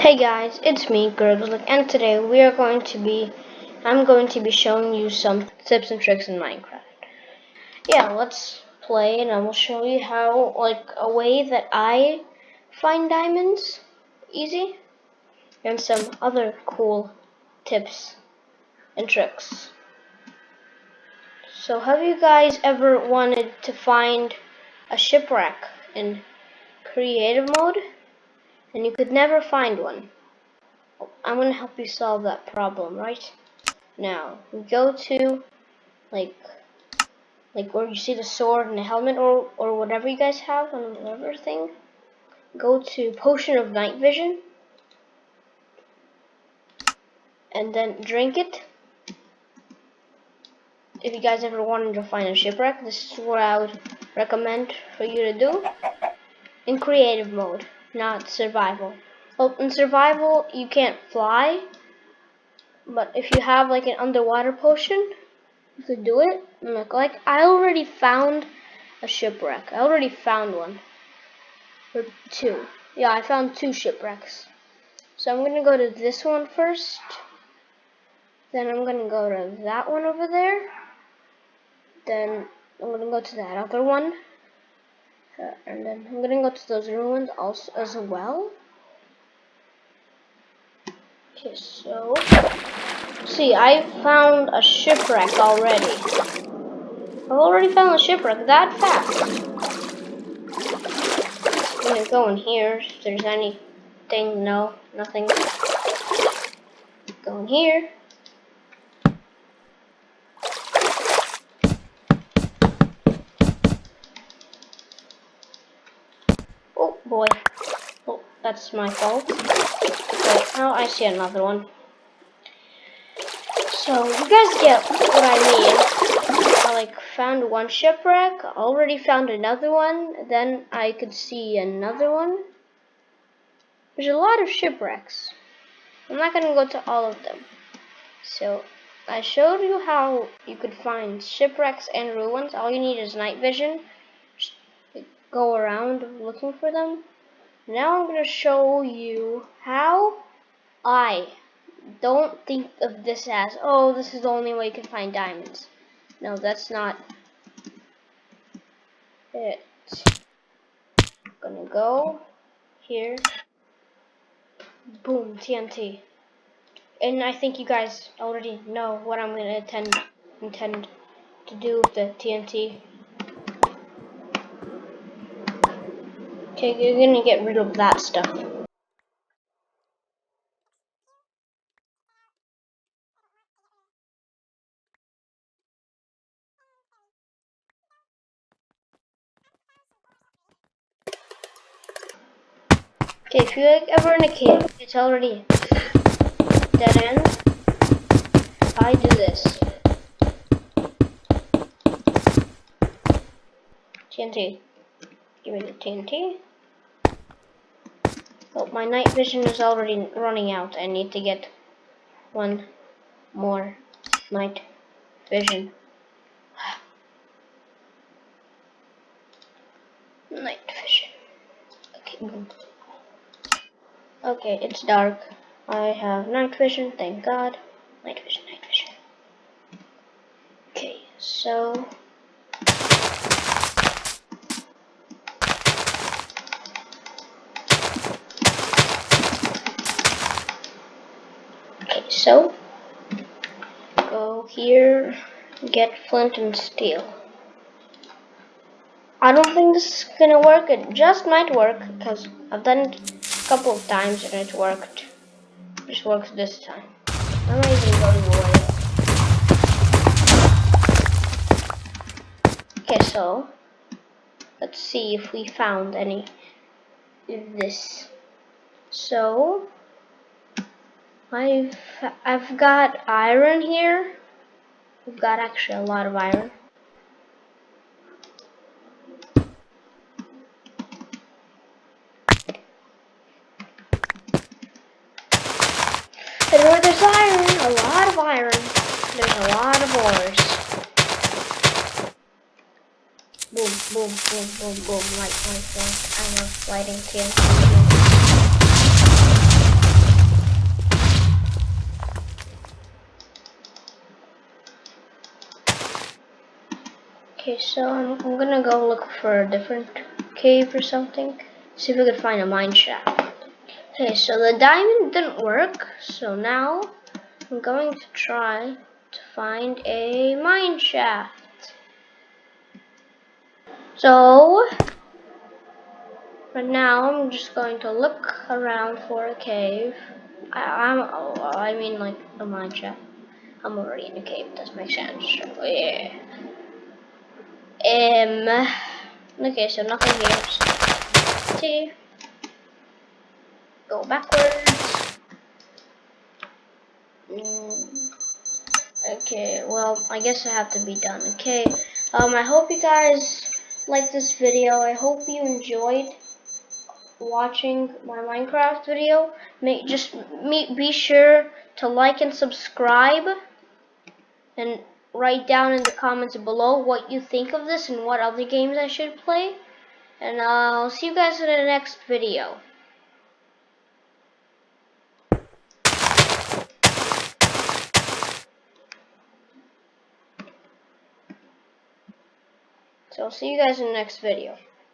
Hey guys, it's me, Gurglik, and today I'm going to be showing you some tips and tricks in Minecraft. Yeah, let's play and I will show you how, a way that I find diamonds easy, and some other cool tips and tricks. So have you guys ever wanted to find a shipwreck in creative mode, and you could never find one? I'm gonna help you solve that problem right now. We go to like where you see the sword and the helmet or whatever you guys have on whatever thing. Go to Potion of Night Vision and then drink it. If you guys ever wanted to find a shipwreck, this is what I would recommend for you to do in creative mode, not survival. Well, in survival you can't fly, but if you have like an underwater potion, you could do it. And like I already found a shipwreck. I already found one. Or two. Yeah, I found two shipwrecks. So I'm gonna go to this one first. Then I'm gonna go to that one over there. Then I'm gonna go to that other one. And then I'm gonna go to those ruins also as well. Okay, so see, I found a shipwreck already. I've already found a shipwreck that fast. I'm gonna go in here if there's anything. No, nothing. Go in here. Oh boy. Oh, that's my fault. Wait, oh, I see another one. So you guys get what I mean. I found one shipwreck, already found another one, then I could see another one. There's a lot of shipwrecks. I'm not gonna go to all of them. So I showed you how you could find shipwrecks and ruins. All you need is night vision. Just go around looking for them. Now I'm gonna show you how I don't think of this as, oh, this is the only way you can find diamonds. No, that's not it. I'm gonna go here. Boom, TNT. And I think you guys already know what I'm gonna intend to do with the TNT. Okay, you're gonna get rid of that stuff. Okay, if you're ever in a cave, it's already dead end. I do this. TNT. Give me the TNT. Oh, my night vision is already running out. I need to get one more night vision. Night vision. Okay, boom. Okay, it's dark. I have night vision, thank God. Night vision, night vision. Okay, so go here, get flint and steel. I don't think this is gonna work. It just might work because I've done it a couple of times and it worked. It just works this time. I'm not even going away. Okay, so let's see if we found any of this. So I've got iron here. We've got actually a lot of iron. And where there's iron, a lot of iron, there's a lot of ores. Boom, boom, boom, boom, boom, light. I love lighting TNT. Okay, so I'm gonna go look for a different cave or something. See if we can find a mine shaft. Okay, so the diamond didn't work, so now I'm going to try to find a mine shaft. So, right now I'm just going to look around for a cave. I mean like a mine shaft. I'm already in a cave, does make sense. So, yeah. Okay, so nothing here. See, go backwards. Okay, well, I guess I have to be done. Okay, I hope you guys liked this video. I hope you enjoyed watching my Minecraft video. Be sure to like and subscribe, and write down in the comments below what you think of this and what other games I should play. And I'll see you guys in the next video. So I'll see you guys in the next video.